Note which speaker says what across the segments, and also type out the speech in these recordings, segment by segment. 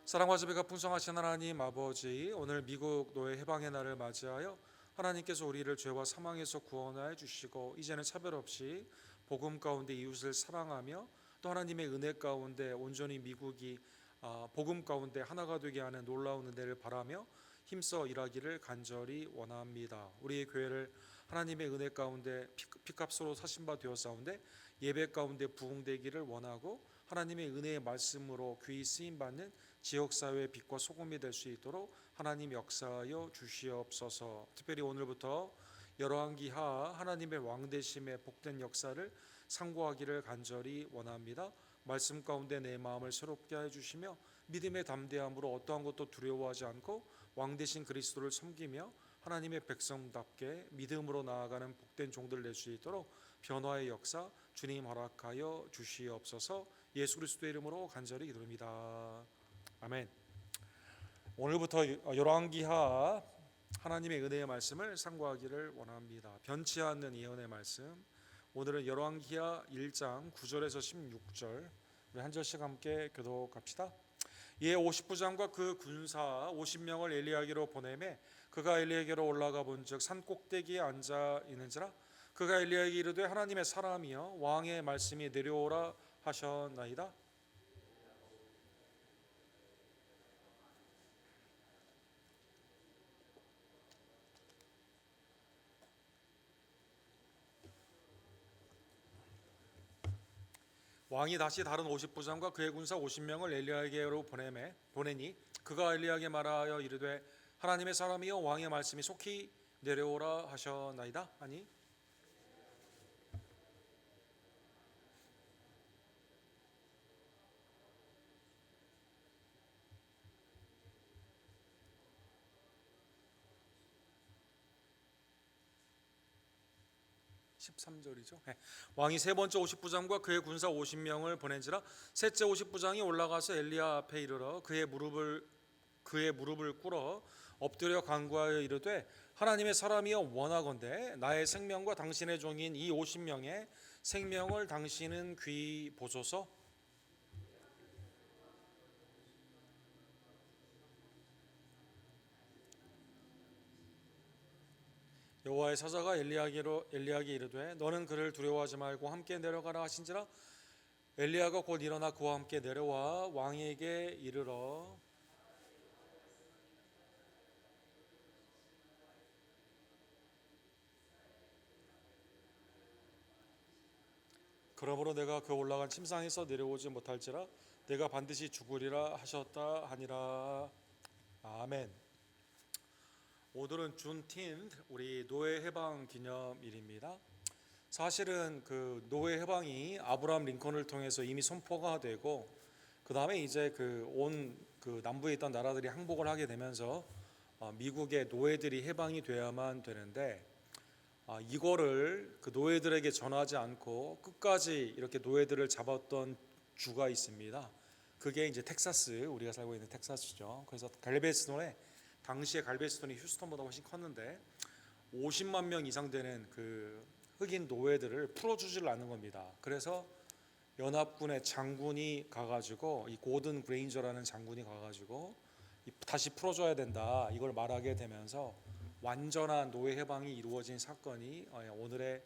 Speaker 1: 사랑과 자비가 풍성하신 하나님 아버지, 오늘 미국 노예 해방의 날을 맞이하여 하나님께서 우리를 죄와 사망에서 구원하여 주시고 이제는 차별 없이 복음 가운데 이웃을 사랑하며 또 하나님의 은혜 가운데 온전히 미국이 복음 가운데 하나가 되게 하는 놀라운 은혜를 바라며 힘써 일하기를 간절히 원합니다. 우리의 교회를 하나님의 은혜 가운데 피값으로 사신 바 되었사온데 예배 가운데 부흥되기를 원하고 하나님의 은혜의 말씀으로 귀히 쓰임받는 지역사회의 빛과 소금이 될 수 있도록 하나님 역사하여 주시옵소서. 특별히 오늘부터 열왕기하 하나님의 왕되심의 복된 역사를 상고하기를 간절히 원합니다. 말씀 가운데 내 마음을 새롭게 해주시며 믿음의 담대함으로 어떠한 것도 두려워하지 않고 왕되신 그리스도를 섬기며 하나님의 백성답게 믿음으로 나아가는 복된 종들 될 수 있도록 변화의 역사 주님 허락하여 주시옵소서. 예수 그리스도의 이름으로 간절히 기도합니다. 아멘. 오늘부터 열왕기하 하나님의 은혜의 말씀을 상고하기를 원합니다. 변치 않는 예언의 말씀. 오늘은 열왕기하 1장 9절에서 16절 우리 한 절씩 함께 교독합시다. 이에 50부장과 그 군사 50명을 엘리야에게로 보내매 그가 엘리야에게로 올라가 본즉 산 꼭대기에 앉아 있는지라 그가 엘리야에게 이르되 하나님의 사람이여 왕의 말씀이 내려오라 하셨나이다. 왕이 다시 다른 50부장과 그의 군사 50명을 엘리야에게로 보내니 그가 엘리야에게 말하여 이르되 하나님의 사람이여 왕의 말씀이 속히 내려오라 하셨나이다 하니 13절이죠. 왕이 세 번째 50부장과 그의 군사 50명을 보낸지라 셋째 50부장이 올라가서 엘리야 앞에 이르러 그의 무릎을 꿇어 엎드려 간구하여 이르되 하나님의 사람이여 원하건대 나의 생명과 당신의 종인 이 50명의 생명을 당신은 귀히 보소서. 여호와의 사자가 엘리야에게 이르되 너는 그를 두려워하지 말고 함께 내려가라 하신지라 엘리야가 곧 일어나 그와 함께 내려와 왕에게 이르러 그러므로 내가 그 올라간 침상에서 내려오지 못할지라 내가 반드시 죽으리라 하셨다 하니라. 아멘. 오늘은 준틴 우리 노예 해방 기념일입니다. 사실은 그 노예 해방이 아브라함 링컨을 통해서 이미 선포가 되고 그 다음에 이제 그 남부에 있던 나라들이 항복을 하게 되면서 미국의 노예들이 해방이 돼야만 되는데 이거를 그 노예들에게 전하지 않고 끝까지 이렇게 노예들을 잡았던 주가 있습니다. 그게 이제 텍사스, 우리가 살고 있는 텍사스죠. 그래서 당시에 갈베스톤이 휴스턴보다 훨씬 컸는데 50만 명 이상 되는 그 흑인 노예들을 풀어주질 않은 겁니다. 그래서 연합군의 장군이 가가지고 이 고든 그레인저라는 장군이 가가지고 다시 풀어줘야 된다 이걸 말하게 되면서 완전한 노예 해방이 이루어진 사건이 오늘의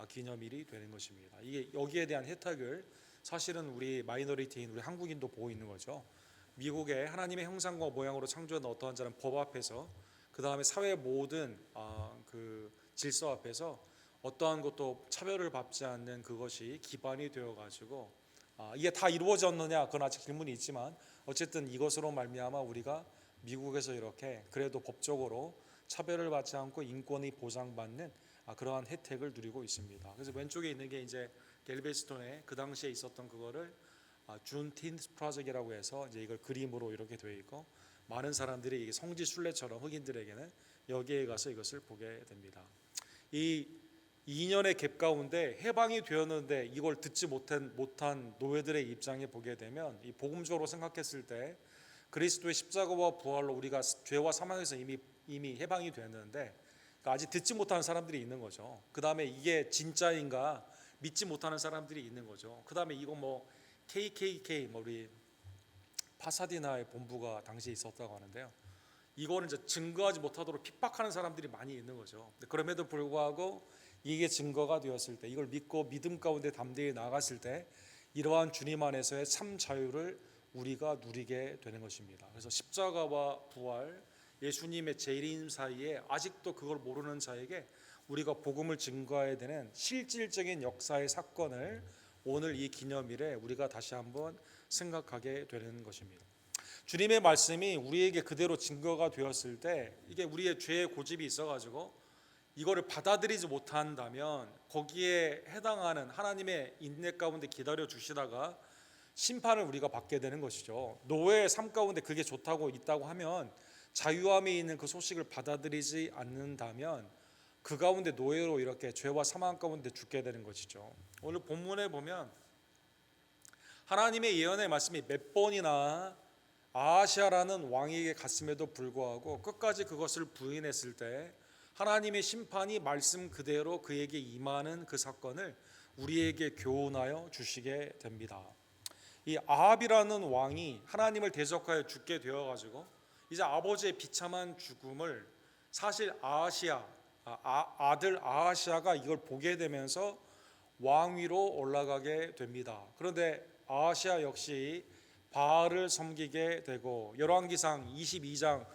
Speaker 1: 기념일이 되는 것입니다. 이게 여기에 대한 혜택을 사실은 우리 마이너리티인 우리 한국인도 보고 있는 거죠. 미국의 하나님의 형상과 모양으로 창조한 어떠한 자는 법 앞에서 그 다음에 사회 모든 그 질서 앞에서 어떠한 것도 차별을 받지 않는 그것이 기반이 되어 가지고 이게 다 이루어졌느냐 그건 아직 질문이 있지만 어쨌든 이것으로 말미암아 우리가 미국에서 이렇게 그래도 법적으로 차별을 받지 않고 인권이 보장받는 그러한 혜택을 누리고 있습니다. 그래서 왼쪽에 있는 게 이제 갤베스톤에 그 당시에 있었던 그거를 준틴스 프로젝트라고 해서 이제 이걸 그림으로 이렇게 되어 있고 많은 사람들이 이게 성지 순례처럼 흑인들에게는 여기에 가서 이것을 보게 됩니다. 이 2년의 갭 가운데 해방이 되었는데 이걸 듣지 못한 노예들의 입장에 보게 되면 이 복음적으로 생각했을 때 그리스도의 십자가와 부활로 우리가 죄와 사망에서 이미 해방이 되었는데 아직 듣지 못하는 사람들이 있는 거죠. 그 다음에 이게 진짜인가 믿지 못하는 사람들이 있는 거죠. 그 다음에 이거 뭐 KKK 우리 파사디나의 본부가 당시에 있었다고 하는데요. 이거는 이제 증거하지 못하도록 핍박하는 사람들이 많이 있는 거죠. 그럼에도 불구하고 이게 증거가 되었을 때, 이걸 믿고 믿음 가운데 담대히 나갔을 때 이러한 주님 안에서의 참 자유를 우리가 누리게 되는 것입니다. 그래서 십자가와 부활, 예수님의 재림 사이에 아직도 그걸 모르는 자에게 우리가 복음을 증거해야 되는 실질적인 역사의 사건을 오늘 이 기념일에 우리가 다시 한번 생각하게 되는 것입니다. 주님의 말씀이 우리에게 그대로 증거가 되었을 때 이게 우리의 죄의 고집이 있어가지고 이거를 받아들이지 못한다면 거기에 해당하는 하나님의 인내 가운데 기다려 주시다가 심판을 우리가 받게 되는 것이죠. 노예의 삶 가운데 그게 좋다고 있다고 하면 자유함이 있는 그 소식을 받아들이지 않는다면 그 가운데 노예로 이렇게 죄와 사망 가운데 죽게 되는 것이죠. 오늘 본문에 보면 하나님의 예언의 말씀이 몇 번이나 아하시아라는 왕에게 갔음에도 불구하고 끝까지 그것을 부인했을 때 하나님의 심판이 말씀 그대로 그에게 임하는 그 사건을 우리에게 교훈하여 주시게 됩니다. 이 아합이라는 왕이 하나님을 대적하여 죽게 되어가지고 이제 아버지의 비참한 죽음을 사실 아들 아하시아가 이걸 보게 되면서 왕위로 올라가게 됩니다. 그런데 아하시아 역시 바알을 섬기게 되고 열왕기상 22장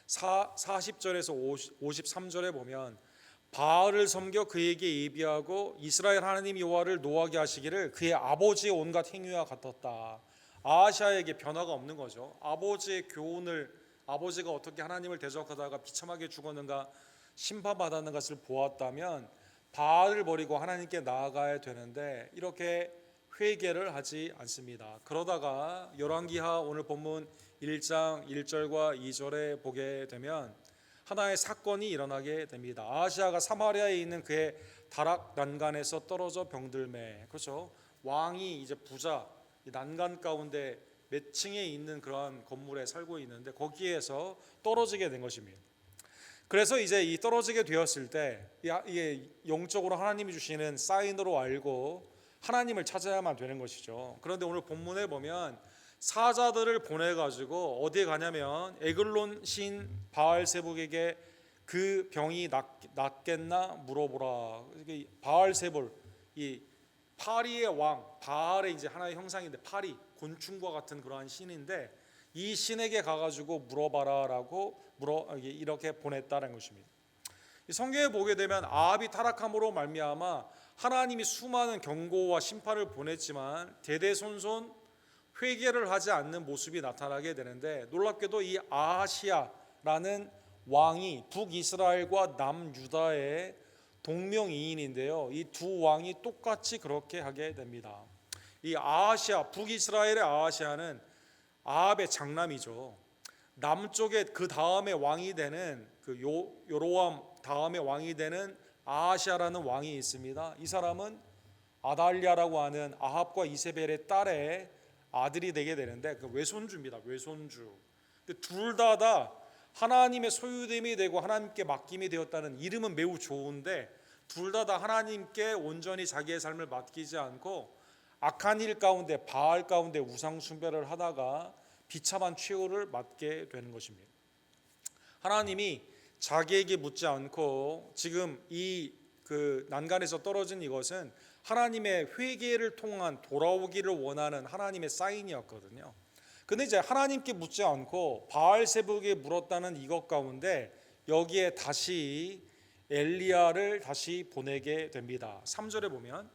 Speaker 1: 40절에서 53절에 보면 바알을 섬겨 그에게 예비하고 이스라엘 하나님 여호와를 노하게 하시기를 그의 아버지의 온갖 행위와 같았다. 아하시아에게 변화가 없는 거죠. 아버지의 교훈을, 아버지가 어떻게 하나님을 대적하다가 비참하게 죽었는가 심판받았는 것을 보았다면 바알을 버리고 하나님께 나아가야 되는데 이렇게 회개를 하지 않습니다. 그러다가 열왕기하 오늘 본문 1장 1절과 2절에 보게 되면 하나의 사건이 일어나게 됩니다. 아하시아가 사마리아에 있는 그의 다락 난간에서 떨어져 병들매, 그렇죠? 왕이 이제 부자, 난간 가운데 몇 층에 있는 그러한 건물에 살고 있는데 거기에서 떨어지게 된 것입니다. 그래서 이제 이 떨어지게 되었을 때 이게 영적으로 하나님이 주시는 사인으로 알고 하나님을 찾아야만 되는 것이죠. 그런데 오늘 본문에 보면 사자들을 보내 가지고 어디에 가냐면 에글론 신 바알세불에게 그 병이 낫겠나 물어보라. 바알세불, 이 파리의 왕, 바알의 이제 하나의 형상인데 파리, 곤충과 같은 그러한 신인데 이 신에게 가가지고 물어봐라라고 이렇게 보냈다는 것입니다. 성경에 보게 되면 아합이 타락함으로 말미암아 하나님이 수많은 경고와 심판을 보냈지만 대대손손 회개를 하지 않는 모습이 나타나게 되는데 놀랍게도 이 아하시아라는 왕이 북이스라엘과 남유다의 동명이인인데요. 이 두 왕이 똑같이 그렇게 하게 됩니다. 이 아하시아, 북이스라엘의 아하시아는 아합의 장남이죠. 남쪽에 그 다음에 왕이 되는 그 요로암 다음에 왕이 되는 아하시아라는 왕이 있습니다. 이 사람은 아달랴라고 하는 아합과 이세벨의 딸의 아들이 되게 되는데 그 외손주입니다. 외손주. 둘 다 하나님의 소유됨이 되고 하나님께 맡김이 되었다는 이름은 매우 좋은데 둘 다 하나님께 온전히 자기의 삶을 맡기지 않고 악한 일 가운데 바알 가운데 우상 숭배를 하다가 비참한 최후를 맞게 되는 것입니다. 하나님이 자기에게 묻지 않고 지금 이 그 난간에서 떨어진 이것은 하나님의 회개를 통한 돌아오기를 원하는 하나님의 사인이었거든요. 근데 이제 하나님께 묻지 않고 바알세불에게 물었다는 이것 가운데 여기에 다시 엘리야를 다시 보내게 됩니다. 3절에 보면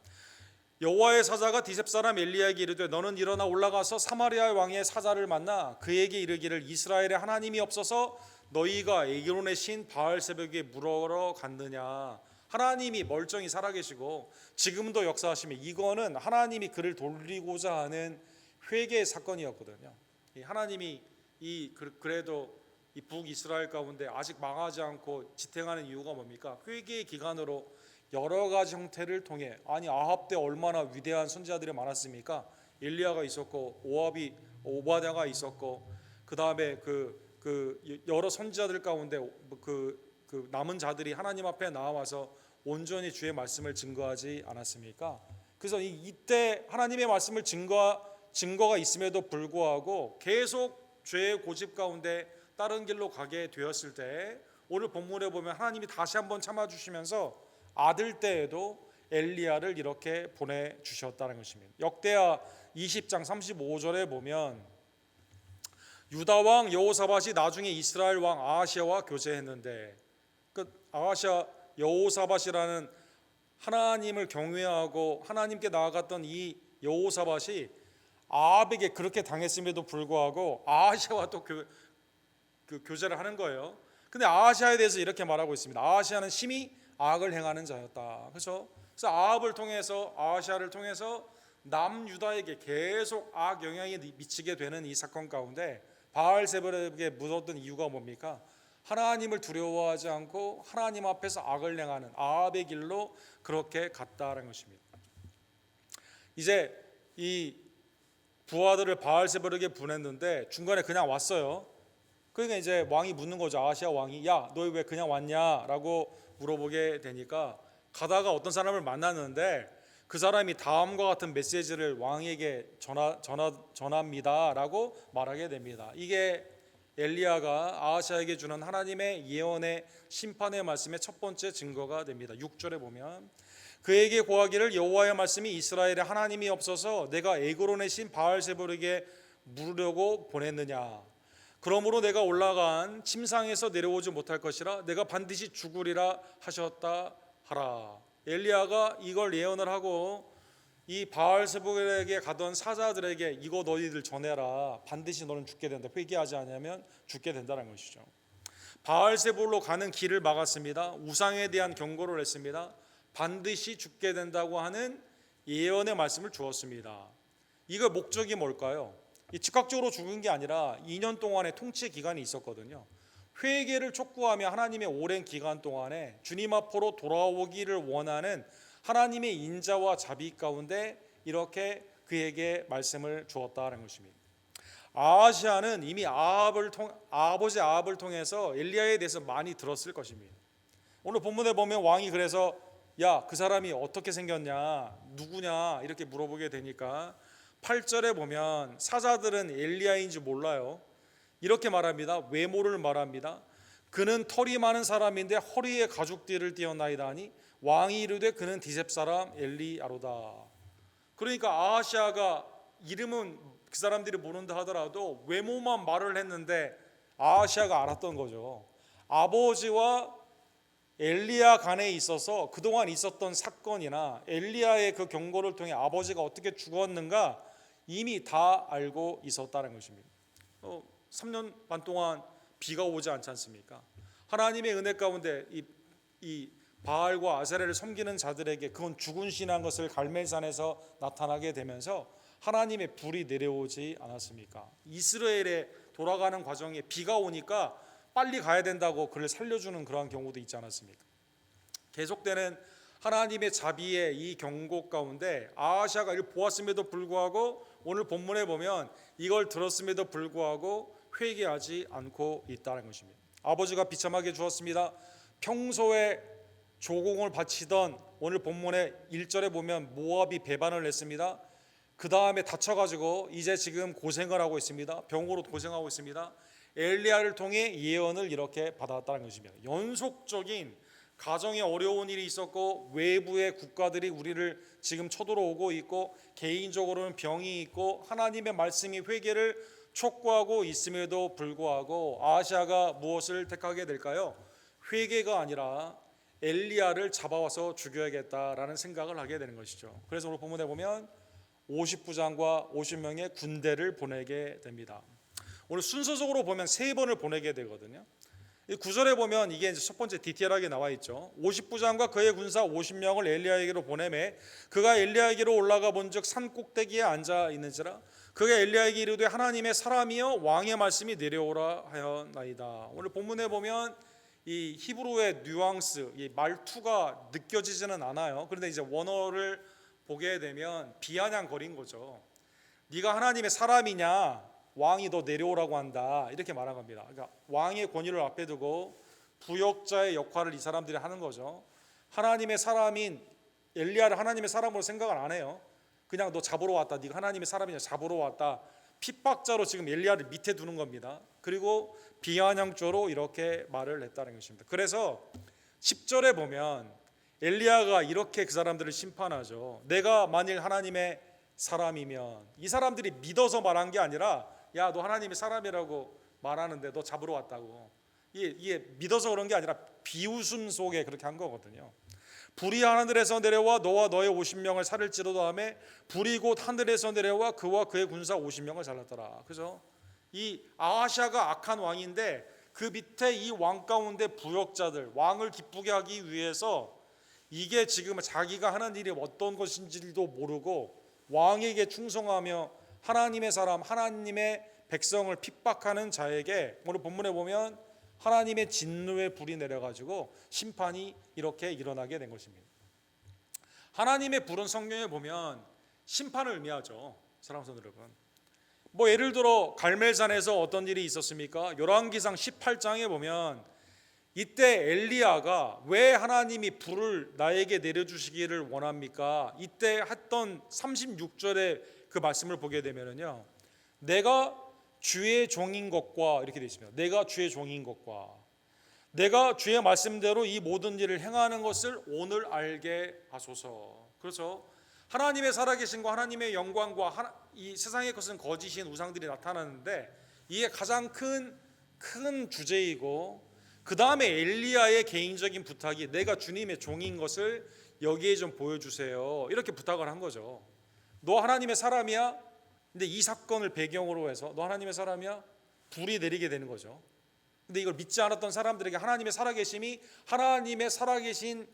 Speaker 1: 여호와의 사자가 디셉 사람 엘리야에게 이르되 너는 일어나 올라가서 사마리아 왕의 사자를 만나 그에게 이르기를 이스라엘의 하나님이 없어서 너희가 에gl론의 신 바알세불에게 물으러 갔느냐. 하나님이 멀쩡히 살아계시고 지금도 역사하시면 이거는 하나님이 그를 돌리고자 하는 회개의 사건이었거든요. 하나님이 그래도 이 북이스라엘 가운데 아직 망하지 않고 지탱하는 이유가 뭡니까? 회개의 기간으로 여러 가지 형태를 통해 아니 아합 때 얼마나 위대한 선지자들이 많았습니까? 엘리야가 있었고 오바댜가 있었고 그 다음에 그 여러 선지자들 가운데 그 남은 자들이 하나님 앞에 나와서 온전히 주의 말씀을 증거하지 않았습니까? 그래서 이때 하나님의 말씀을 증거가 있음에도 불구하고 계속 죄의 고집 가운데 다른 길로 가게 되었을 때 오늘 본문에 보면 하나님이 다시 한번 참아주시면서 아들 때에도 엘리야를 이렇게 보내주셨다는 것입니다. 역대하 20장 35절에 보면 유다 왕 여호사밧이 나중에 이스라엘 왕 아하시아와 교제했는데 그 아하시아 여호사밧이라는 하나님을 경외하고 하나님께 나아갔던 이 여호사밧이 아합에게 그렇게 당했음에도 불구하고 아하시아와 또 교제를 하는 거예요. 근데 아하시아에 대해서 이렇게 말하고 있습니다. 아하시아는 심히 악을 행하는 자였다. 그래서 아합을 통해서 아하시아를 통해서 남유다에게 계속 악 영향이 미치게 되는 이 사건 가운데 바알세불에게 묻었던 이유가 뭡니까? 하나님을 두려워하지 않고 하나님 앞에서 악을 행하는 아합의 길로 그렇게 갔다라는 것입니다. 이제 이 부하들을 바알세불에게 보냈는데 중간에 그냥 왔어요. 그러니까 이제 왕이 묻는 거죠. 아하시아 왕이 야, 너 왜 그냥 왔냐라고 물어보게 되니까 가다가 어떤 사람을 만났는데 그 사람이 다음과 같은 메시지를 왕에게 전합니다라고 말하게 됩니다. 이게 엘리야가 아하시아에게 주는 하나님의 예언의 심판의 말씀의 첫 번째 증거가 됩니다. 6절에 보면 그에게 고하기를 여호와의 말씀이 이스라엘에 하나님이 없어서 내가 에그론의 신 바알세불에게 물으려고 보냈느냐. 그러므로 내가 올라간 침상에서 내려오지 못할 것이라 내가 반드시 죽으리라 하셨다 하라. 엘리야가 이걸 예언을 하고 이 바알세불에게 가던 사자들에게 이거 너희들 전해라. 반드시 너는 죽게 된다. 회개하지 않으면 죽게 된다는 것이죠. 바알세불로 가는 길을 막았습니다. 우상에 대한 경고를 했습니다. 반드시 죽게 된다고 하는 예언의 말씀을 주었습니다. 이거 목적이 뭘까요? 즉각적으로 죽은 게 아니라 2년 동안의 통치 기간이 있었거든요. 회개를 촉구하며 하나님의 오랜 기간 동안에 주님 앞으로 돌아오기를 원하는 하나님의 인자와 자비 가운데 이렇게 그에게 말씀을 주었다는 것입니다. 아하시아는 이미 아버지 아합을 통해서 엘리야에 대해서 많이 들었을 것입니다. 오늘 본문에 보면 왕이 그래서 야, 그 사람이 어떻게 생겼냐, 누구냐 이렇게 물어보게 되니까 8절에 보면 사자들은 엘리야인지 몰라요. 이렇게 말합니다. 외모를 말합니다. 그는 털이 많은 사람인데 허리에 가죽띠를 띄었나이다 하니 왕이 이르되 그는 디셉 사람 엘리야로다. 그러니까 아하시아가 이름은 그 사람들이 모른다 하더라도 외모만 말을 했는데 아하시아가 알았던 거죠. 아버지와 엘리야 간에 있어서 그동안 있었던 사건이나 엘리야의 그 경고를 통해 아버지가 어떻게 죽었는가 이미 다 알고 있었다는 것입니다. 3년 반 동안 비가 오지 않지 않습니까? 하나님의 은혜 가운데 이 바알과 아세라를 섬기는 자들에게 그건 죽은 신한 것을 갈멜산에서 나타나게 되면서 하나님의 불이 내려오지 않았습니까? 이스라엘에 돌아가는 과정에 비가 오니까 빨리 가야 된다고 그를 살려주는 그러한 경우도 있지 않았습니까? 계속되는 하나님의 자비의 이 경고 가운데 아하시아가 이를 보았음에도 불구하고 오늘 본문에 보면 이걸 들었음에도 불구하고 회개하지 않고 있다는 것입니다. 아버지가 비참하게 주었습니다. 평소에 조공을 바치던 오늘 본문의 1절에 보면 모압이 배반을 했습니다. 그 다음에 다쳐가지고 이제 지금 고생을 하고 있습니다. 병으로 고생하고 있습니다. 엘리야를 통해 예언을 이렇게 받았다는 것입니다. 연속적인 가정에 어려운 일이 있었고 외부의 국가들이 우리를 지금 쳐들어오고 있고 개인적으로는 병이 있고 하나님의 말씀이 회개를 촉구하고 있음에도 불구하고 아하시아가 무엇을 택하게 될까요? 회개가 아니라 엘리야를 잡아와서 죽여야겠다라는 생각을 하게 되는 것이죠. 그래서 오늘 본문에 보면 50부장과 50명의 군대를 보내게 됩니다. 오늘 순서적으로 보면 3번을 보내게 되거든요. 이 9절에 보면 이게 이제 첫 번째 디테일하게 나와 있죠. 50부장과 그의 군사 50명을 엘리야에게로 보내매 그가 엘리야에게로 올라가 본즉 산 꼭대기에 앉아 있는지라 그가 엘리야에게 이르되 하나님의 사람이여 왕의 말씀이 내려오라 하였나이다. 오늘 본문에 보면 이 히브리어의 뉘앙스, 이 말투가 느껴지지는 않아요. 그런데 이제 원어를 보게 되면 비아냥거린 거죠. 네가 하나님의 사람이냐? 왕이 너 내려오라고 한다 이렇게 말한 겁니다. 그러니까 왕의 권위를 앞에 두고 부역자의 역할을 이 사람들이 하는 거죠. 하나님의 사람인 엘리야를 하나님의 사람으로 생각을 안 해요. 그냥 너 잡으러 왔다, 네가 하나님의 사람이냐, 잡으러 왔다, 핍박자로 지금 엘리야를 밑에 두는 겁니다. 그리고 비아냥조로 이렇게 말을 했다는 것입니다. 그래서 10절에 보면 엘리야가 이렇게 그 사람들을 심판하죠. 내가 만일 하나님의 사람이면, 이 사람들이 믿어서 말한 게 아니라 야, 너 하나님의 사람이라고 말하는데 너 잡으러 왔다고, 이게 믿어서 그런 게 아니라 비웃음 속에 그렇게 한 거거든요. 불이 하늘에서 내려와 너와 너의 50명을 살릴지로도 하며 불이 곧 하늘에서 내려와 그와 그의 군사 50명을 살랐더라. 그죠? 이 아하시아가 악한 왕인데 그 밑에 이 왕 가운데 부역자들, 왕을 기쁘게 하기 위해서 이게 지금 자기가 하는 일이 어떤 것인지도 모르고 왕에게 충성하며 하나님의 사람, 하나님의 백성을 핍박하는 자에게 오늘 본문에 보면 하나님의 진노의 불이 내려가지고 심판이 이렇게 일어나게 된 것입니다. 하나님의 불은 성경에 보면 심판을 의미하죠. 사랑하는 성도 여러분, 뭐 예를 들어 갈멜산에서 어떤 일이 있었습니까? 열왕기상 18장에 보면 이때 엘리야가 왜 하나님이 불을 나에게 내려주시기를 원합니까? 이때 했던 36절의 그 말씀을 보게 되면요, 내가 주의 종인 것과 이렇게 되어 있습니다. 내가 주의 종인 것과 내가 주의 말씀대로 이 모든 일을 행하는 것을 오늘 알게 하소서. 그렇죠? 하나님의 살아계신과 하나님의 영광과 이 세상의 것은 거짓인 우상들이 나타나는데 이게 가장 큰 주제이고, 그 다음에 엘리야의 개인적인 부탁이 내가 주님의 종인 것을 여기에 좀 보여주세요, 이렇게 부탁을 한 거죠. 너 하나님의 사람이야? 근데 이 사건을 배경으로 해서 너 하나님의 사람이야? 불이 내리게 되는 거죠. 근데 이걸 믿지 않았던 사람들에게 하나님의 살아계심이 하나님의 살아계신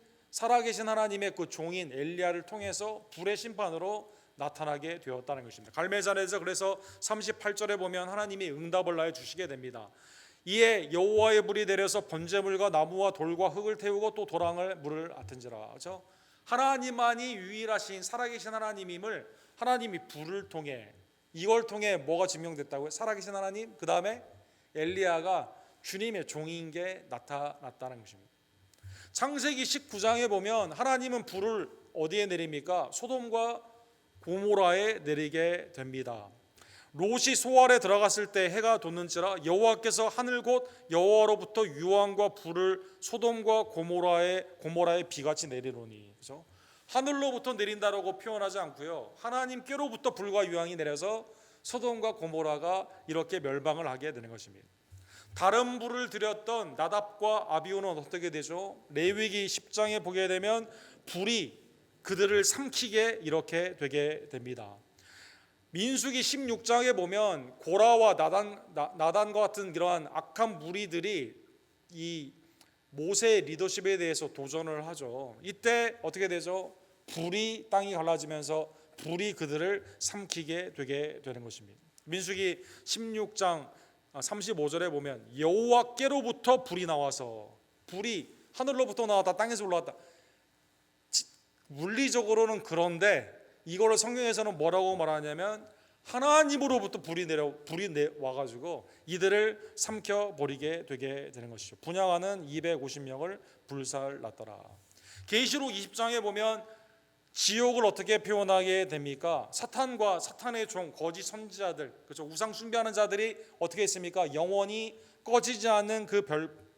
Speaker 1: 하나님의 그 종인 엘리야를 통해서 불의 심판으로 나타나게 되었다는 것입니다. 갈멜산에서 그래서 38절에 보면 하나님이 응답을 나해 주시게 됩니다. 이에 여호와의 불이 내려서 번제물과 나무와 돌과 흙을 태우고 또 도랑을 물을 앗은지라. 그렇죠? 하나님만이 유일하신 살아계신 하나님임을 하나님이 불을 통해, 이걸 통해 뭐가 증명됐다고요? 살아계신 하나님, 그 다음에 엘리야가 주님의 종인 게 나타났다는 것입니다. 창세기 19장에 보면 하나님은 불을 어디에 내립니까? 소돔과 고모라에 내리게 됩니다. 롯이 소알에 들어갔을 때 해가 돋는지라 여호와께서 하늘 곧 여호와로부터 유황과 불을 소돔과 고모라에 비같이 내리노니. 그렇죠? 하늘로부터 내린다라고 표현하지 않고요, 하나님께로부터 불과 유황이 내려서 소돔과 고모라가 이렇게 멸망을 하게 되는 것입니다. 다른 불을 들였던 나답과 아비후는 어떻게 되죠? 레위기 10장에 보게 되면 불이 그들을 삼키게 이렇게 되게 됩니다. 민수기 16장에 보면 고라와 나단과 같은 그러한 악한 무리들이 이 모세의 리더십에 대해서 도전을 하죠. 이때 어떻게 되죠? 불이 땅이 갈라지면서 불이 그들을 삼키게 되게 되는 것입니다. 민수기 16장 35절에 보면 여호와께로부터 불이 나와서, 불이 하늘로부터 나왔다, 땅에서 올라왔다. 물리적으로는 그런데 이거를 성경에서는 뭐라고 말하냐면 하나님으로부터 불이 와가지고 이들을 삼켜 버리게 되게 되는 것이죠. 분향하는 250명을 불살랐더라. 계시록 20장에 보면 지옥을 어떻게 표현하게 됩니까? 사탄과 사탄의 종, 거짓 선지자들, 그렇죠? 우상 숭배하는 자들이 어떻게 했습니까? 영원히 꺼지지 않는 그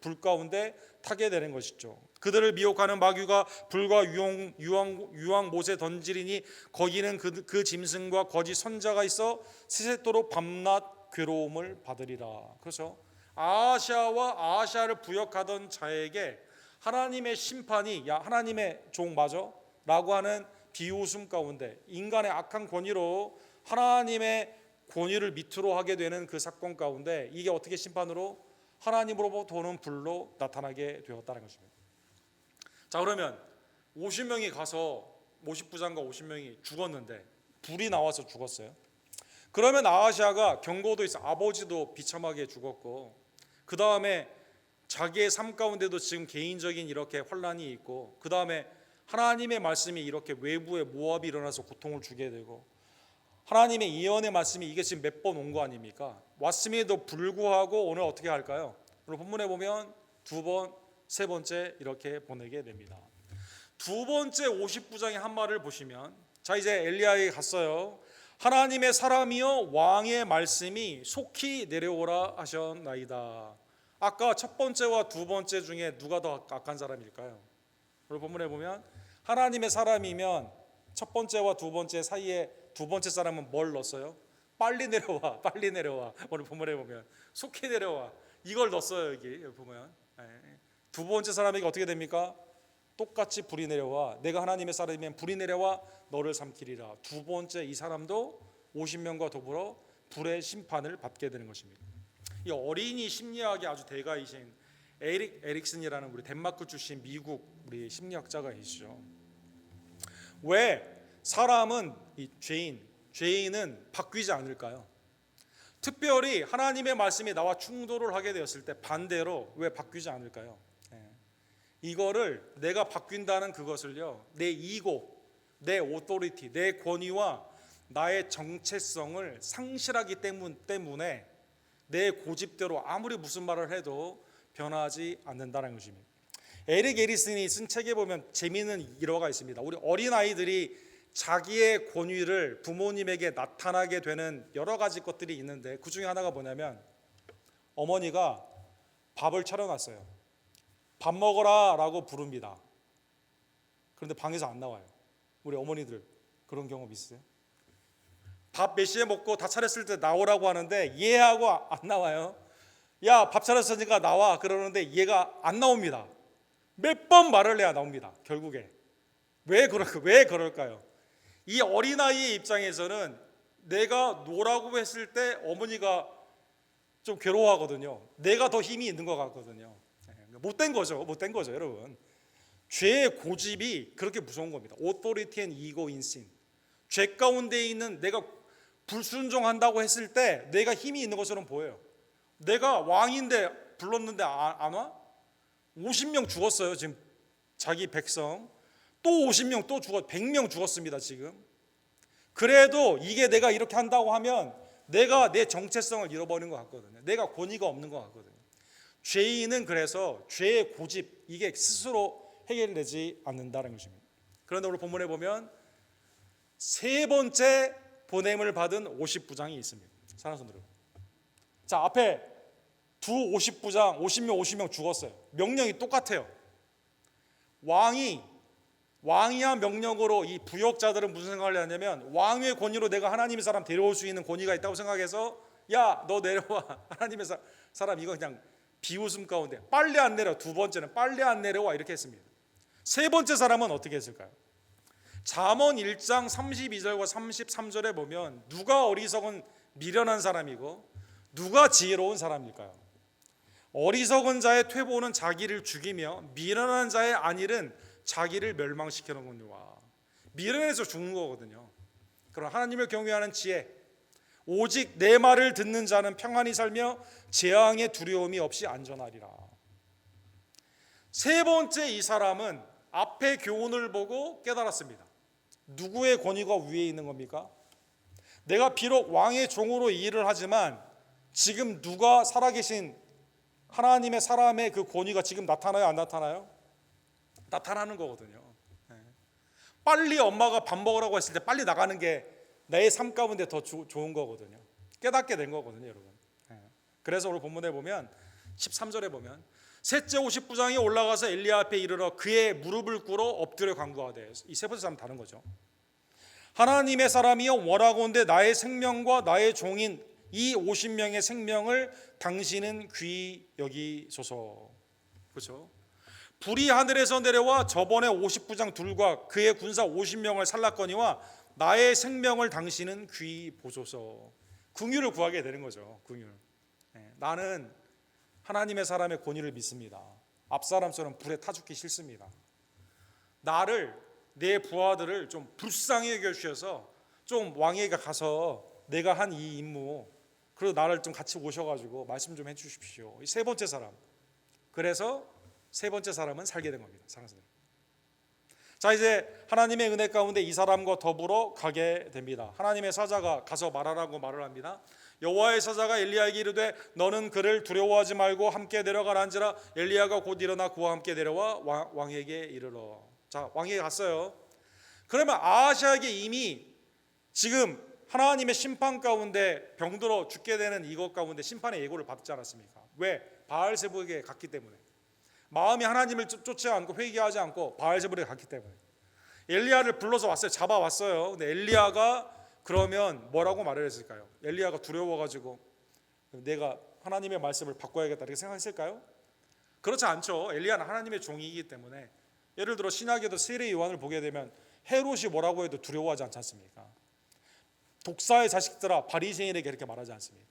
Speaker 1: 불 가운데 타게 되는 것이죠. 그들을 미혹하는 마귀가 불과 유황 못에 던지리니 거기는 그 짐승과 거짓 선자가 있어 세세토록 밤낮 괴로움을 받으리라. 그렇죠? 아하시아를 부역하던 자에게 하나님의 심판이, 야 하나님의 종 맞아? 라고 하는 비웃음 가운데 인간의 악한 권위로 하나님의 권위를 밑으로 하게 되는 그 사건 가운데 이게 어떻게 심판으로 하나님으로부터 오는 불로 나타나게 되었다는 것입니다. 자, 그러면 50명이 가서 50부장과 50명이 죽었는데 불이 나와서 죽었어요. 그러면 아하시아가 경고도 있어, 아버지도 비참하게 죽었고 그 다음에 자기의 삶 가운데도 지금 개인적인 이렇게 환란이 있고 그 다음에 하나님의 말씀이 이렇게 외부에 모압이 일어나서 고통을 주게 되고 하나님의 예언의 말씀이 이게 지금 몇 번 온 거 아닙니까? 왔음에도 불구하고 오늘 어떻게 할까요? 오늘 본문에 보면 두 번, 세 번째 이렇게 보내게 됩니다. 두 번째 50부장의 한 말을 보시면 자, 이제 엘리야에게 갔어요. 하나님의 사람이여 왕의 말씀이 속히 내려오라 하셨나이다. 아까 첫 번째와 두 번째 중에 누가 더 악한 사람일까요? 오늘 본문에 보면 하나님의 사람이면 첫 번째와 두 번째 사이에 두 번째 사람은 뭘 넣었어요? 빨리 내려와, 빨리 내려와. 오늘 본문에 보면 속히 내려와, 이걸 넣었어요. 여기 보면 두 번째 사람에게 어떻게 됩니까? 똑같이 불이 내려와, 내가 하나님의 사람이면 불이 내려와 너를 삼키리라. 두 번째 이 사람도 50명과 더불어 불의 심판을 받게 되는 것입니다. 이 어린이 심리학의 아주 대가이신 에릭 에릭슨이라는 우리 덴마크 출신 미국 우리 심리학자가 계시죠. 왜 사람은 이 죄인은 바뀌지 않을까요? 특별히 하나님의 말씀이 나와 충돌을 하게 되었을 때 반대로 왜 바뀌지 않을까요? 이거를 내가 바뀐다는 그것을요, 내 이고, 내 오토리티, 내 권위와 나의 정체성을 상실하기 때문에 내 고집대로 아무리 무슨 말을 해도 변하지 않는다는 것입니다. 에릭 에리슨이 쓴 책에 보면 재미있는 일화가 있습니다. 우리 어린아이들이 자기의 권위를 부모님에게 나타나게 되는 여러 가지 것들이 있는데 그 중에 하나가 뭐냐면 어머니가 밥을 차려놨어요. 밥 먹어라 라고 부릅니다. 그런데 방에서 안 나와요. 우리 어머니들 그런 경험 있으세요? 밥 몇 시에 먹고 다 차렸을 때 나오라고 하는데 얘하고 안 나와요. 야, 밥 차렸으니까 나와 그러는데 얘가 안 나옵니다. 몇 번 말을 해야 나옵니다. 결국에 왜 그럴까요? 이 어린아이의 입장에서는 내가 노라고 했을 때 어머니가 좀 괴로워하거든요. 내가 더 힘이 있는 것 같거든요. 못된 거죠, 여러분. 죄의 고집이 그렇게 무서운 겁니다. Authority and ego in sin. 죄 가운데 있는 내가 불순종한다고 했을 때 내가 힘이 있는 것처럼 보여요. 내가 왕인데 불렀는데 안 와? 50명 죽었어요. 지금 자기 백성 또 50명 또 100명 죽었습니다. 지금. 그래도 이게 내가 이렇게 한다고 하면 내가 내 정체성을 잃어버리는 것 같거든요. 내가 권위가 없는 것 같거든요. 죄인은 그래서 죄의 고집, 이게 스스로 해결되지 않는다는 것입니다. 그런데 오늘 본문에 보면 세 번째 보냄을 받은 50부장이 있습니다. 사랑하는 성도들, 자, 앞에 두 50부장 50명 죽었어요. 명령이 똑같아요. 왕이야 명령으로 이 부역자들은 무슨 생각을 하냐면 왕의 권위로 내가 하나님의 사람 데려올 수 있는 권위가 있다고 생각해서 야, 너 내려와. 하나님의 사람 이거 그냥 비웃음 가운데 빨리 안 내려. 두 번째는 빨리 안 내려와 이렇게 했습니다. 세 번째 사람은 어떻게 했을까요? 잠언 1장 32절과 33절에 보면 누가 어리석은 미련한 사람이고 누가 지혜로운 사람일까요? 어리석은 자의 퇴보는 자기를 죽이며 미련한 자의 안일은 자기를 멸망시키는군요. 미련해서 죽는 거거든요. 그럼 하나님을 경외하는 지혜, 오직 내 말을 듣는 자는 평안히 살며 재앙의 두려움이 없이 안전하리라. 세 번째 이 사람은 앞의 교훈을 보고 깨달았습니다. 누구의 권위가 위에 있는 겁니까? 내가 비록 왕의 종으로 일을 하지만 지금 누가 살아계신 하나님의 사람의 그 권위가 지금 나타나요, 안 나타나요? 나타나는 거거든요. 빨리 엄마가 밥 먹으라고 했을 때 빨리 나가는 게 내 삶 가운데 더 좋은 거거든요. 깨닫게 된 거거든요, 여러분. 그래서 오늘 본문에 보면 13절에 보면 셋째 50부장이 올라가서 엘리야 앞에 이르러 그의 무릎을 꿇어 엎드려 간구하되, 이 세 번째 사람 다른 거죠. 하나님의 사람이여 원하건대 나의 생명과 나의 종인 이 50명의 생명을 당신은 귀히 여기소서. 그렇죠? 불이 하늘에서 내려와 저번에 50부장 둘과 그의 군사 50명을 살랐거니와 나의 생명을 당신은 귀히 보소서. 긍휼을 구하게 되는 거죠. 긍휼. 나는 하나님의 사람의 권위를 믿습니다. 앞사람처럼 불에 타 죽기 싫습니다. 나를, 내 부하들을 좀 불쌍히 여겨주셔서 좀 왕에게 가서 내가 한 이 임무, 그리고 나를 좀 같이 오셔가지고 말씀 좀 해주십시오. 이 세 번째 사람. 그래서 세 번째 사람은 살게 된 겁니다. 사랑하는. 자, 이제 하나님의 은혜 가운데 이 사람과 더불어 가게 됩니다. 하나님의 사자가 가서 말하라고 말을 합니다. 여호와의 사자가 엘리야에게 이르되 너는 그를 두려워하지 말고 함께 내려가란지라. 엘리야가 곧 일어나 그와 함께 내려와 왕에게 이르러. 자, 왕에게 갔어요. 그러면 아하시아에게 이미 지금 하나님의 심판 가운데 병들어 죽게 되는 이것 가운데 심판의 예고를 받지 않았습니까? 왜? 바알세불에게 갔기 때문에. 마음이 하나님을 쫓지 않고 회개하지 않고 바알세불에게 갔기 때문에. 엘리야를 불러서 왔어요. 잡아왔어요. 근데 엘리야가 그러면 뭐라고 말을 했을까요? 엘리야가 두려워가지고 내가 하나님의 말씀을 바꿔야겠다 이렇게 생각했을까요? 그렇지 않죠. 엘리야는 하나님의 종이기 때문에. 예를 들어 신약에도 세례 요한을 보게 되면 헤롯이 뭐라고 해도 두려워하지 않지 않습니까? 독사의 자식들아 바리새인에게 이렇게 말하지 않습니까?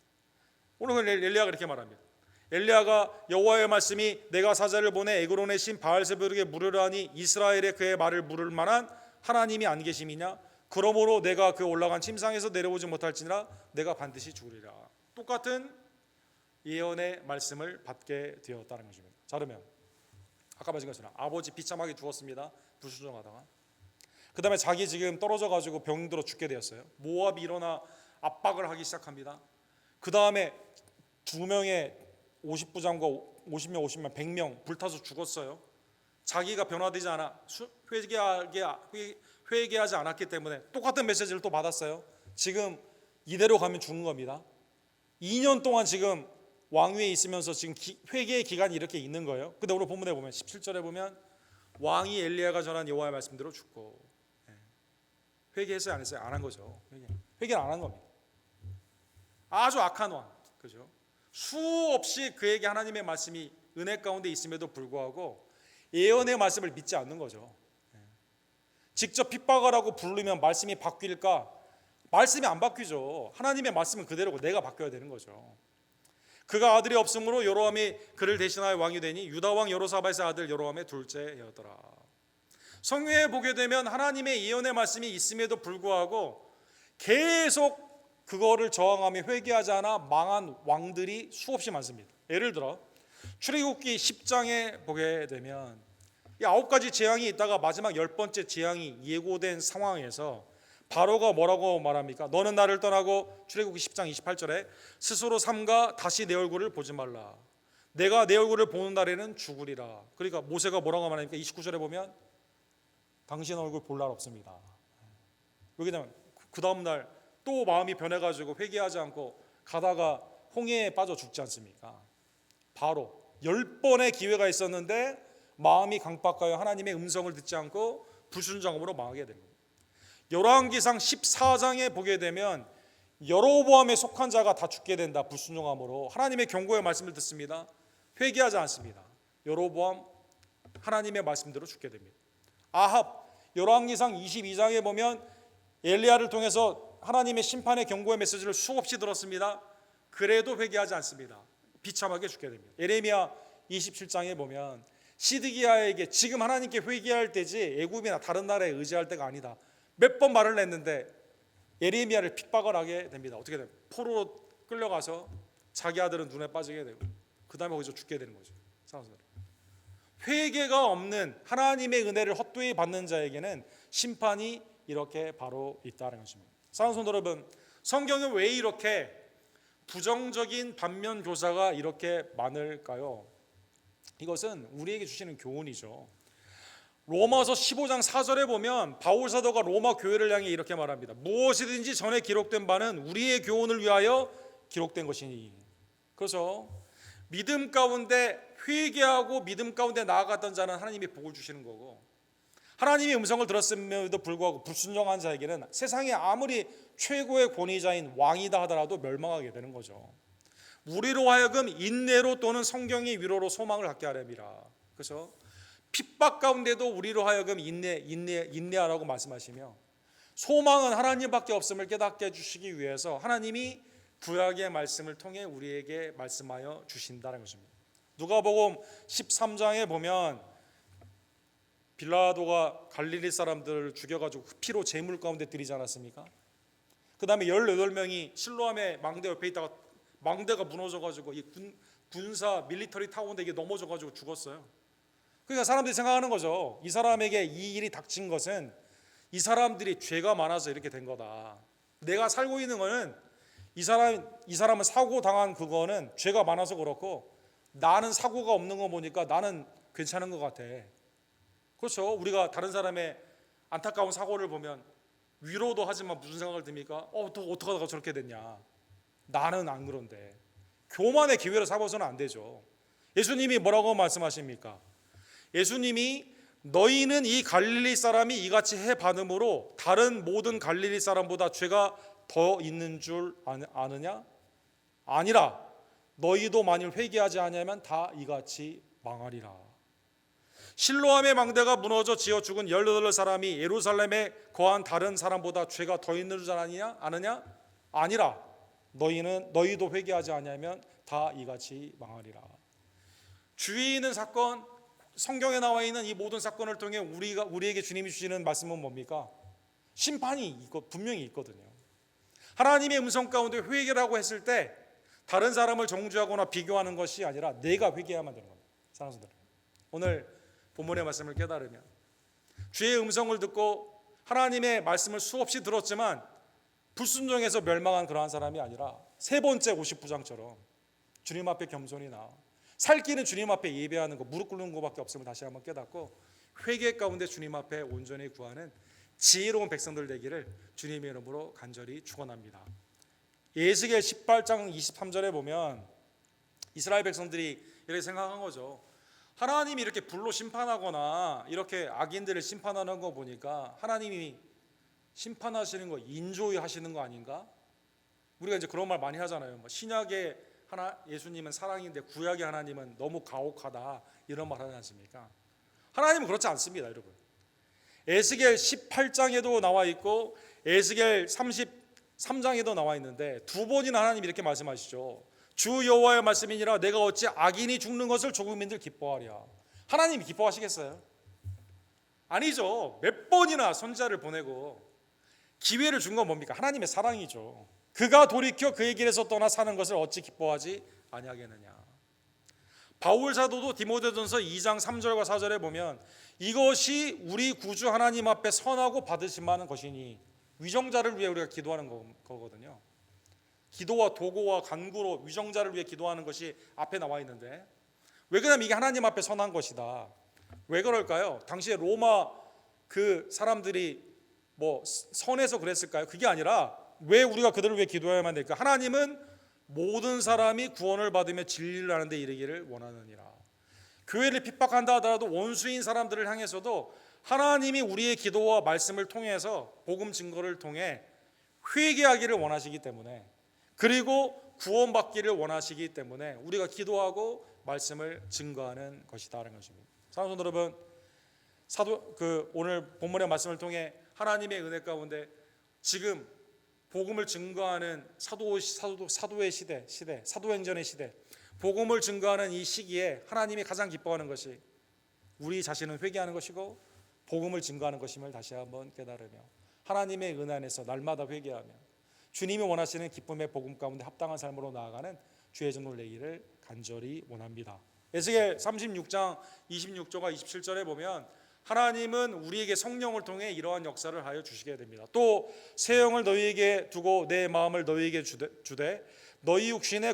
Speaker 1: 오늘 엘리야가 이렇게 말합니다. 엘리야가 여호와의 말씀이 내가 사자를 보내 에그론의 신 바알세불에게 물으려 하니 이스라엘에 그의 말을 물을 만한 하나님이 안 계심이냐? 그러므로 내가 그 올라간 침상에서 내려오지 못할지니라 내가 반드시 죽으리라. 똑같은 예언의 말씀을 받게 되었다는 것입니다. 자, 그러면 아까 말씀 것처럼 아버지 비참하게 죽었습니다. 불순종하다가 그 다음에 자기 지금 떨어져 가지고 병들어 죽게 되었어요. 모압이 일어나 압박을 하기 시작합니다. 그 다음에 2명의 50부장과 50명 100명 불타서 죽었어요. 자기가 변화되지 않아 회개하지 않았기 때문에 똑같은 메시지를 또 받았어요. 지금 이대로 가면 죽는 겁니다. 2년 동안 지금 왕위에 있으면서 지금 회개의 기간이 이렇게 있는 거예요. 근데 오늘 본문에 보면 17절에 보면 왕이 엘리야가 전한 여호와의 말씀대로 죽고. 회개했어요? 안 했어요? 안 한 거죠. 회개를 안 한 겁니다. 아주 악한 왕, 그죠? 수없이 그에게 하나님의 말씀이 은혜 가운데 있음에도 불구하고 예언의 말씀을 믿지 않는 거죠. 직접 핍박을 하고 부르면 말씀이 바뀔까? 말씀이 안 바뀌죠. 하나님의 말씀은 그대로고 내가 바뀌어야 되는 거죠. 그가 아들이 없으므로 여로함이 그를 대신하여 왕이 되니 유다 왕 여로사밧의 아들 여로함의 둘째였더라. 성경에 보게 되면 하나님의 예언의 말씀이 있음에도 불구하고 계속 그거를 저항하며 회개하지 않아 망한 왕들이 수없이 많습니다. 예를 들어 출애굽기 10장에 보게 되면 이 9가지 재앙이 있다가 마지막 10번째 재앙이 예고된 상황에서 바로가 뭐라고 말합니까? 너는 나를 떠나고 출애굽기 10장 28절에 스스로 삼가 다시 내 얼굴을 보지 말라. 내가 내 얼굴을 보는 날에는 죽으리라. 그러니까 모세가 뭐라고 말합니까? 29절에 보면 당신 얼굴 볼 날 없습니다. 왜냐하면 그 다음 날 또 마음이 변해가지고 회개하지 않고 가다가 홍해에 빠져 죽지 않습니까? 바로 10번의 기회가 있었는데 마음이 강박하여 하나님의 음성을 듣지 않고 불순종함으로 망하게 됩니다. 열왕기상 14장에 보게 되면 여로보암에 속한 자가 다 죽게 된다. 불순종함으로 하나님의 경고의 말씀을 듣습니다. 회개하지 않습니다. 여로보암 하나님의 말씀대로 죽게 됩니다. 아합 열왕기상 22장에 보면 엘리야를 통해서 하나님의 심판의 경고의 메시지를 수없이 들었습니다. 그래도 회개하지 않습니다. 비참하게 죽게 됩니다. 예레미야 27장에 보면 시드기야에게 지금 하나님께 회개할 때지 애굽이나 다른 나라에 의지할 때가 아니다. 몇 번 말을 했는데 예레미야를 핍박을 하게 됩니다. 어떻게 돼요? 포로로 끌려가서 자기 아들은 눈에 빠지게 되고 그 다음에 거기서 죽게 되는 거죠. 회개가 없는 하나님의 은혜를 헛되이 받는 자에게는 심판이 이렇게 바로 있다는 것입니다. 사랑하는 성도 여러분, 성경은 왜 이렇게 부정적인 반면 교사가 이렇게 많을까요? 이것은 우리에게 주시는 교훈이죠. 로마서 15장 4절에 보면 바울 사도가 로마 교회를 향해 이렇게 말합니다. 무엇이든지 전에 기록된 바는 우리의 교훈을 위하여 기록된 것이니. 그래서 믿음 가운데 회개하고 믿음 가운데 나아갔던 자는 하나님이 복을 주시는 거고, 하나님의 음성을 들었음에도 불구하고 불순종한 자에게는 세상에 아무리 최고의 권위자인 왕이다 하더라도 멸망하게 되는 거죠. 우리로 하여금 인내로 또는 성경의 위로로 소망을 갖게 하렵니다. 그래서 핍박 가운데도 우리로 하여금 인내하라고 말씀하시며, 소망은 하나님밖에 없음을 깨닫게 해주시기 위해서 하나님이 구약의 말씀을 통해 우리에게 말씀하여 주신다는 것입니다. 누가복음 13장에 보면 빌라도가 갈릴리 사람들을 죽여가지고 피로 제물 가운데 들이지 않았습니까? 그 다음에 18명이 실로암의 망대 옆에 있다가 망대가 무너져가지고 이 군사 밀리터리 타운데 이게 넘어져가지고 죽었어요. 그러니까 사람들이 생각하는 거죠. 이 사람에게 이 일이 닥친 것은 이 사람들이 죄가 많아서 이렇게 된 거다. 내가 살고 있는 거는 이 사람은 사고 당한 그거는 죄가 많아서 그렇고, 나는 사고가 없는 거 보니까 나는 괜찮은 것 같아. 그렇죠. 우리가 다른 사람의 안타까운 사고를 보면 위로도 하지만 무슨 생각을 듭니까? 또 어떡하다가 저렇게 됐냐. 나는 안 그런데. 교만의 기회를 삼아서는 안 되죠. 예수님이 뭐라고 말씀하십니까? 예수님이 너희는 이 갈릴리 사람이 이같이 해 받음으로 다른 모든 갈릴리 사람보다 죄가 더 있는 줄 아느냐? 아니라 너희도 만일 회개하지 아니하면 다 이같이 망하리라. 실로암의 망대가 무너져 지어 죽은 18사람이 예루살렘에 거한 다른 사람보다 죄가 더 있는 줄 아느냐? 아니라 너희도 회개하지 아니하면 다 이같이 망하리라. 주위에 있는 사건, 성경에 나와 있는 이 모든 사건을 통해 우리에게 주님이 주시는 말씀은 뭡니까? 심판이 분명히 있거든요. 하나님의 음성 가운데 회개라고 했을 때 다른 사람을 정죄하거나 비교하는 것이 아니라 내가 회개해야만 되는 겁니다. 사랑하는 분들, 오늘 본문의 말씀을 깨달으면 주의 음성을 듣고 하나님의 말씀을 수없이 들었지만 불순종해서 멸망한 그러한 사람이 아니라 세 번째 50부장처럼 주님 앞에 겸손히 나와 살 길은 주님 앞에 예배하는 것, 무릎 꿇는 것밖에 없음을 다시 한번 깨닫고 회개 가운데 주님 앞에 온전히 구하는 지혜로운 백성들 되기를 주님의 이름으로 간절히 축원합니다. 에스겔 18장 23절에 보면 이스라엘 백성들이 이렇게 생각한 거죠. 하나님이 이렇게 불로 심판하거나 이렇게 악인들을 심판하는 거 보니까 하나님이 심판하시는 거 인조이 하시는 거 아닌가? 우리가 이제 그런 말 많이 하잖아요. 신약의 예수님은 사랑인데 구약의 하나님은 너무 가혹하다 이런 말 하지 않습니까? 하나님은 그렇지 않습니다, 여러분. 에스겔 18장에도 나와 있고 에스겔 33장에도 나와 있는데 두 번이나 하나님이 이렇게 말씀하시죠. 주 여호와의 말씀이니라 내가 어찌 악인이 죽는 것을 조국민들 기뻐하랴. 하나님이 기뻐하시겠어요? 아니죠. 몇 번이나 선지자를 보내고 기회를 준 건 뭡니까? 하나님의 사랑이죠. 그가 돌이켜 그의 길에서 떠나 사는 것을 어찌 기뻐하지 아니하겠느냐. 바울 사도도 디모데전서 2장 3절과 4절에 보면 이것이 우리 구주 하나님 앞에 선하고 받으심하는 것이니 위정자를 위해 우리가 기도하는 거거든요. 기도와 도고와 간구로 위정자를 위해 기도하는 것이 앞에 나와 있는데 왜 그러냐면 이게 하나님 앞에 선한 것이다. 왜 그럴까요? 당시에 로마 그 사람들이 뭐 선해서 그랬을까요? 그게 아니라 왜 우리가 그들을 위해 기도해야만 될까? 하나님은 모든 사람이 구원을 받으며 진리를 아는 데 이르기를 원하느니라. 교회를 핍박한다 하더라도 원수인 사람들을 향해서도 하나님이 우리의 기도와 말씀을 통해서 복음 증거를 통해 회개하기를 원하시기 때문에 그리고 구원받기를 원하시기 때문에 우리가 기도하고 말씀을 증거하는 것이다라는 것입니다. 사랑하는 여러분, 오늘 본문의 말씀을 통해 하나님의 은혜 가운데 지금 복음을 증거하는 사도의 시대, 사도행전의 시대, 복음을 증거하는 이 시기에 하나님이 가장 기뻐하는 것이 우리 자신은 회개하는 것이고 복음을 증거하는 것임을 다시 한번 깨달으며 하나님의 은혜 안에서 날마다 회개하며 주님이 원하시는 기쁨의 복음 가운데 합당한 삶으로 나아가는 주의 종들 되기를 간절히 원합니다. 에스겔 36장 26절과 27절에 보면 하나님은 우리에게 성령을 통해 이러한 역사를 하여 주시게 됩니다. 또 새 영을 너희에게 두고 내 마음을 너희에게 주되 너희 육신에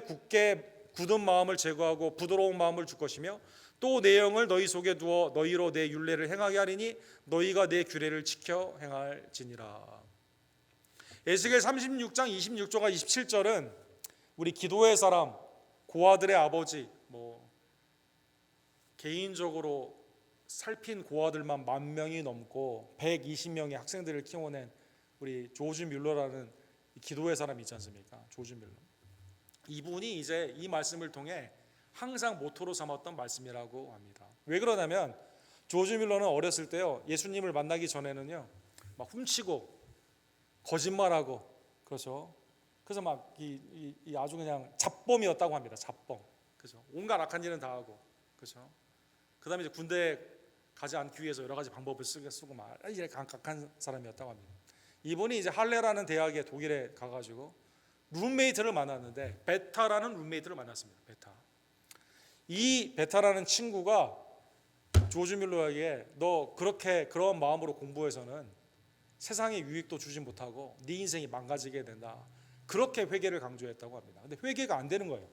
Speaker 1: 굳은 마음을 제거하고 부드러운 마음을 줄 것이며 또 내 영을 너희 속에 두어 너희로 내 율례를 행하게 하리니 너희가 내 규례를 지켜 행할지니라. 에스겔 36장 26절과 27절은 우리 기도의 사람, 고아들의 아버지, 개인적으로 살핀 고아들만 10,000명이 넘고 120명의 학생들을 키워낸 우리 조지 뮬러라는 기도의 사람이 있지 않습니까? 조지 뮬러. 이분이 이제 이 말씀을 통해 항상 모토로 삼았던 말씀이라고 합니다. 왜 그러냐면 조지 뮬러는 어렸을 때요, 예수님을 만나기 전에는요 막 훔치고 거짓말하고 그렇죠. 그래서 막 이 아주 그냥 잡범이었다고 합니다. 잡범. 그렇죠. 온갖 악한 일은 다 하고 그렇죠. 그다음에 이제 군대에 가지 않기 위해서 여러 가지 방법을 쓰고 막 이렇게 강력한 사람이었다고 합니다. 이분이 이제 할레라는 대학에 독일에 가가지고 룸메이트를 만났는데 베타라는 룸메이트를 만났습니다. 베타. 이 베타라는 친구가 조지 뮬러에게 너 그렇게 그런 마음으로 공부해서는 세상에 유익도 주지 못하고 네 인생이 망가지게 된다. 그렇게 회개를 강조했다고 합니다. 근데 회개가 안 되는 거예요.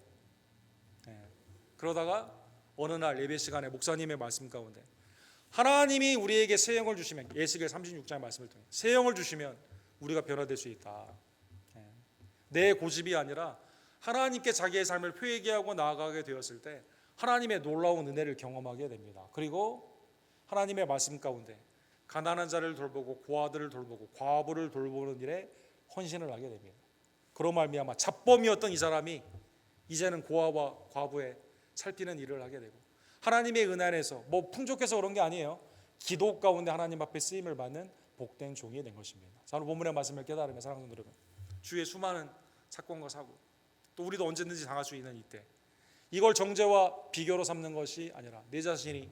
Speaker 1: 그러다가 어느 날 예배 시간에 목사님의 말씀 가운데 하나님이 우리에게 새 영을 주시면, 예수겔 36장의 말씀을 통해 새 영을 주시면 우리가 변화될 수 있다. 내 고집이 아니라 하나님께 자기의 삶을 회개하고 나아가게 되었을 때 하나님의 놀라운 은혜를 경험하게 됩니다. 그리고 하나님의 말씀 가운데 가난한 자를 돌보고 고아들을 돌보고 과부를 돌보는 일에 헌신을 하게 됩니다. 그로 말미암아 잡범이었던 이 사람이 이제는 고아와 과부에 살피는 일을 하게 되고, 하나님의 은혜 안에서 뭐 풍족해서 그런 게 아니에요. 기도 가운데 하나님 앞에 쓰임을 받는 복된 종이 된 것입니다. 오늘 본문의 말씀을 깨달으며 사랑하는 여러분, 주의 수많은 사건과 사고, 또 우리도 언제든지 당할 수 있는 이때, 이걸 정죄와 비교로 삼는 것이 아니라 내 자신이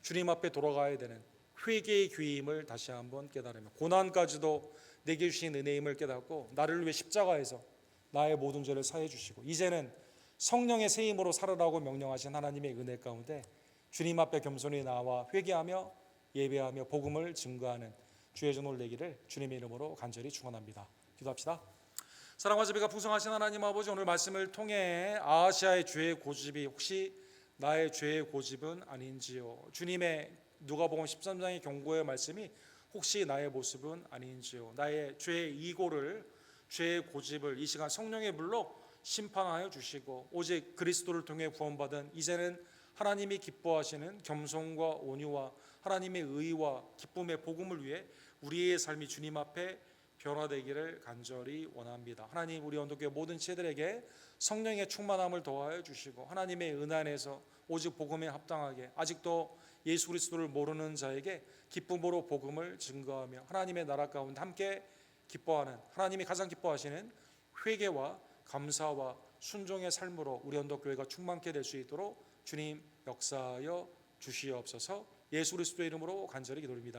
Speaker 1: 주님 앞에 돌아가야 되는 회개의 귀임을 다시 한번 깨달으며, 고난까지도 내게 주신 은혜임을 깨닫고 나를 위해 십자가에서 나의 모든 죄를 사해 주시고 이제는 성령의 새 힘으로 살아라고 명령하신 하나님의 은혜 가운데 주님 앞에 겸손히 나와 회개하며 예배하며 복음을 증거하는 주의 종들 되기를 주님의 이름으로 간절히 축원합니다. 기도합시다. 사랑과 자비가 풍성하신 하나님 아버지, 오늘 말씀을 통해 아하시아의 죄의 고집이 혹시 나의 죄의 고집은 아닌지요, 주님의 누가복음 13장의 경고의 말씀이 혹시 나의 모습은 아닌지요, 나의 죄의 이고를, 죄의 고집을 이 시간 성령의 불로 심판하여 주시고 오직 그리스도를 통해 구원받은 이제는 하나님이 기뻐하시는 겸손과 온유와 하나님의 의와 기쁨의 복음을 위해 우리의 삶이 주님 앞에 변화되기를 간절히 원합니다. 하나님, 우리 언덕교회 모든 지체들에게 성령의 충만함을 더하여 주시고 하나님의 은혜 안에서 오직 복음에 합당하게 아직도 예수 그리스도를 모르는 자에게 기쁨으로 복음을 증거하며 하나님의 나라 가운데 함께 기뻐하는, 하나님이 가장 기뻐하시는 회개와 감사와 순종의 삶으로 우리 언덕교회가 충만케 될 수 있도록 주님 역사하여 주시옵소서. 예수 그리스도의 이름으로 간절히 기도드립니다.